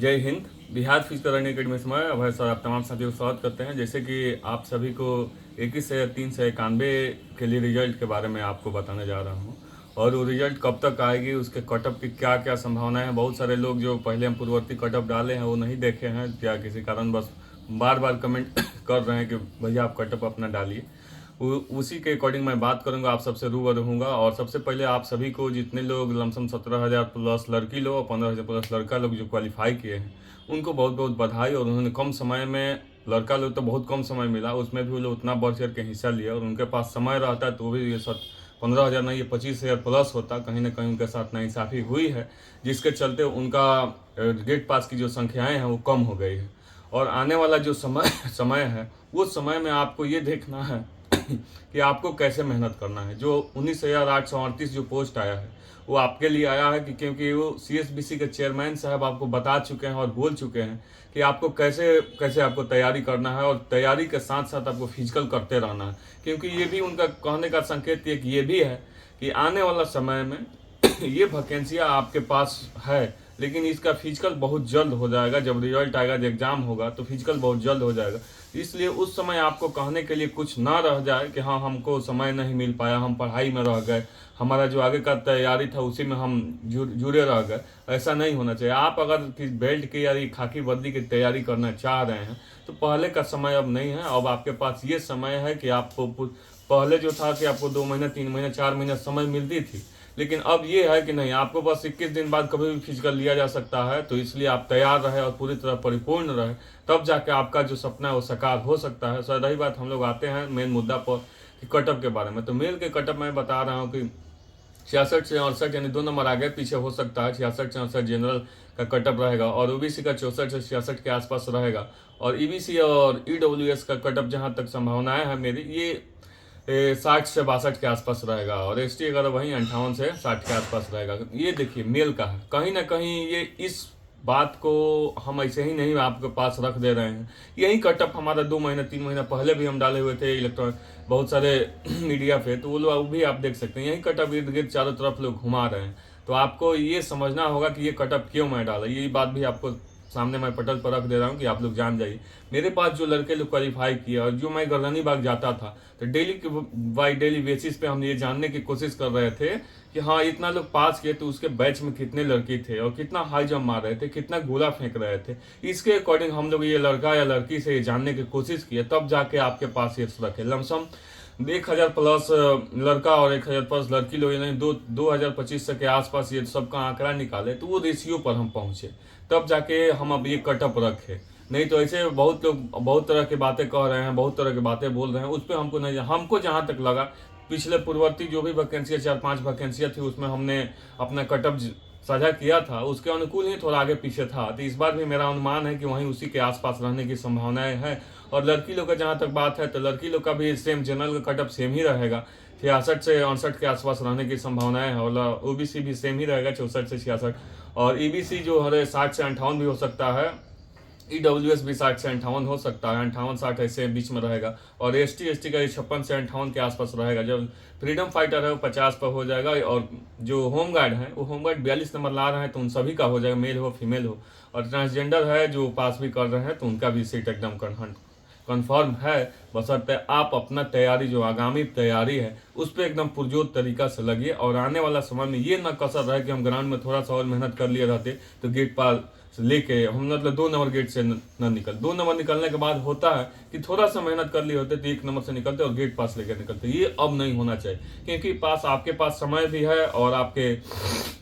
जय Hind. Bihar physical running academy में अभय sir आप तमाम साथियों को स्वागत करते हैं। जैसे कि आप सभी को 21,391 के लिए रिजल्ट के बारे में आपको बताने जा रहा हूं, और वो रिजल्ट कब तक आएगी, उसके कटअप की क्या क्या संभावनाएं हैं। बहुत सारे लोग जो पहले हम पूर्ववर्ती कटअप डाले हैं वो नहीं देखे हैं या किसी कारण बस बार बार कमेंट कर रहे हैं कि भैया आप कटअप अपना डालिए। उसी के अकॉर्डिंग मैं बात करूंगा, आप सबसे रूबरू रहूँगा। और सबसे पहले आप सभी को, जितने लोग लमसम 17,000 प्लस लड़की लोग और 15,000 प्लस लड़का लोग जो क्वालिफाई किए हैं, उनको बहुत बहुत बधाई। और उन्होंने कम समय में, लड़का लोग तो बहुत कम समय मिला, उसमें भी वो लोग उतना बढ़ चढ़ के हिस्सा लिया। और उनके पास समय रहता है तो भी ये 15,000 नहीं, ये 25,000 प्लस होता। कहीं ना कहीं उनके साथ नाइंसाफ़ी हुई है, जिसके चलते उनका गेट पास की जो संख्याएँ हैं वो कम हो गई है। और आने वाला जो समय है, उस समय में आपको ये देखना है कि आपको कैसे मेहनत करना है। जो 19,838 जो पोस्ट आया है वो आपके लिए आया है कि क्योंकि वो CSBC के चेयरमैन साहब आपको बता चुके हैं और बोल चुके हैं कि आपको कैसे कैसे आपको तैयारी करना है, और तैयारी के साथ साथ आपको फिजिकल करते रहना है। क्योंकि ये भी उनका कहने का संकेत एक ये भी है कि आने वाला समय में ये वैकेंसियाँ आपके पास है, लेकिन इसका फिजिकल बहुत जल्द हो जाएगा। जब रिजल्ट आएगा, जब एग्जाम होगा, तो फिजिकल बहुत जल्द हो जाएगा। इसलिए उस समय आपको कहने के लिए कुछ ना रह जाए कि हाँ हमको समय नहीं मिल पाया, हम पढ़ाई में रह गए, हमारा जो आगे का तैयारी था उसी में हम जुड़े रह गए। ऐसा नहीं होना चाहिए। आप अगर किस बेल्ट की या खाकी वर्दी की तैयारी करना चाह रहे हैं तो पहले का समय अब नहीं है। अब आपके पास ये समय है कि आपको, पहले जो था कि आपको 2 महीने 3 महीने 4 महीने समय मिलती थी, लेकिन अब ये है कि नहीं, आपको बस 21 दिन बाद कभी भी फिजिकल लिया जा सकता है। तो इसलिए आप तैयार रहे और पूरी तरह परिपूर्ण रहे, तब जाके आपका जो सपना है वो साकार हो सकता है। सर रही बात, हम लोग आते हैं मेन मुद्दा पर कि कटअप के बारे में। तो मेल के कटअप मैं बता रहा हूँ कि 66 से 68 यानी 2 नंबर आगे पीछे हो सकता है। 66 से 68 जनरल का कटअप रहेगा, और OBC का 64 से 66 के आसपास रहेगा। और EBC और EWS का कटअप जहाँ तक संभावनाएं है मेरी, ये 60 से 62 के आसपास रहेगा। और ST अगर वहीं 58 से 60 के आसपास रहेगा। ये देखिए मेल का है, कहीं ना कहीं ये इस बात को हम ऐसे ही नहीं आपके पास रख दे रहे हैं। यही कटअप हमारा 2 महीने 3 महीने पहले भी हम डाले हुए थे इलेक्ट्रॉनिक बहुत सारे मीडिया पे, तो वो लोग भी आप देख सकते हैं। यही कटअप इर्द गिर्द चारों तरफ लोग घुमा रहे हैं। तो आपको ये समझना होगा कि ये कटअप क्यों मैं डाला। ये बात भी आपको सामने मैं पटल पर रख दे रहा हूँ कि आप लोग जान जाइए। मेरे पास जो लड़के लोग क्वालिफाई किए, और जो मैं गर्दनी बाग जाता था, तो डेली बेसिस पे हम ये जानने की कोशिश कर रहे थे कि हाँ इतना लोग पास किए तो उसके बैच में कितने लड़की थे, और कितना हाई जंप मार रहे थे, कितना गोला फेंक रहे थे। इसके अकॉर्डिंग हम लोग ये लड़का या लड़की से ये जानने की कोशिश किए, तब जाके आपके पास ये रखे। लमसम 1,000 प्लस लड़का और 1,000 प्लस लड़की लोग, यानी 2025 के आसपास ये सबका आंकड़ा निकाले, तो वो रेशियो पर हम पहुंचे, तब जाके हम अब ये कटअप रखे। नहीं तो ऐसे बहुत लोग बहुत तरह की बातें कह रहे हैं, बहुत तरह की बातें बोल रहे हैं, उस पर हमको नहीं। हमको जहाँ तक लगा, पिछले पूर्ववर्ती जो भी वैकेंसियाँ 4-5 वैकेंसियाँ थी, उसमें हमने अपना कटअप साझा किया था, उसके अनुकूल ही थोड़ा आगे पीछे था। तो इस बार भी मेरा अनुमान है कि वहीं उसी के आसपास रहने की संभावनाएं हैं। और लड़की लोग का जहाँ तक बात है, तो लड़की लोग का भी सेम जनरल का कटअप सेम ही रहेगा, 66 से 68 के आसपास रहने की संभावनाएं है। और OBC भी सेम ही रहेगा, 64 से 66। और EBC जो है 60 से 58 भी हो सकता है। EWS भी 60 से 58 हो सकता है, 58-60 ऐसे बीच में रहेगा। और ST का 56 से 58 के आसपास रहेगा। जब फ्रीडम फाइटर है वो 50 पर हो जाएगा। और जो होमगार्ड है वो होमगार्ड 42 नंबर ला रहे हैं, तो उन सभी का हो जाएगा, मेल हो फीमेल हो। और ट्रांसजेंडर है जो पास भी कर रहे हैं, तो उनका भी सीट एकदम कन्फर्म है। बशर्ते आप अपना तैयारी, जो आगामी तैयारी है, उस पर एकदम पुरजोर तरीका से लगिए। और आने वाला समय में ये न कसर रहे कि हम ग्राउंड में थोड़ा सा और मेहनत कर लिए रहते तो गेट पार लेके हम मतलब 2 नंबर गेट से न निकल। 2 नंबर निकलने के बाद होता है कि थोड़ा सा मेहनत कर लिए होते तो 1 नंबर से निकलते और गेट पास लेकर निकलते। ये अब नहीं होना चाहिए, क्योंकि आपके पास समय भी है, और आपके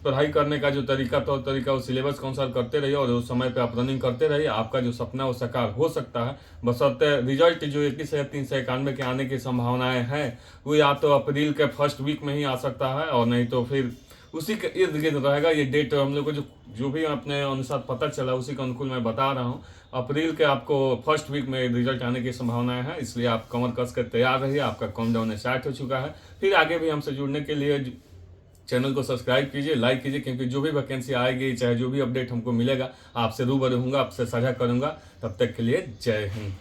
पढ़ाई करने का जो तरीका वो सिलेबस के अनुसार करते रहिए, और उस समय पे आप रनिंग करते रहिए। आपका जो सपना वो साकार हो सकता है, बशर्ते रिजल्ट जो 21,391 के आने की संभावनाएं हैं, वो या तो अप्रैल के फर्स्ट वीक में ही आ सकता है, और नहीं तो फिर उसी के इर्द गिर्द रहेगा। ये डेट हम लोग को जो भी अपने अनुसार पता चला, उसी के अनुकूल मैं बता रहा हूँ। अप्रैल के आपको फर्स्ट वीक में रिजल्ट आने की संभावनाएं हैं, इसलिए आप कमर कस कर तैयार रहिए। आपका काउंटडाउन स्टार्ट हो चुका है। फिर आगे भी हमसे जुड़ने के लिए चैनल को सब्सक्राइब कीजिए, लाइक कीजिए, क्योंकि जो भी वैकेंसी आएगी, चाहे जो भी अपडेट हमको मिलेगा, आपसे रूबरू रहूंगा, आपसे साझा करूंगा। तब तक के लिए जय हिंद।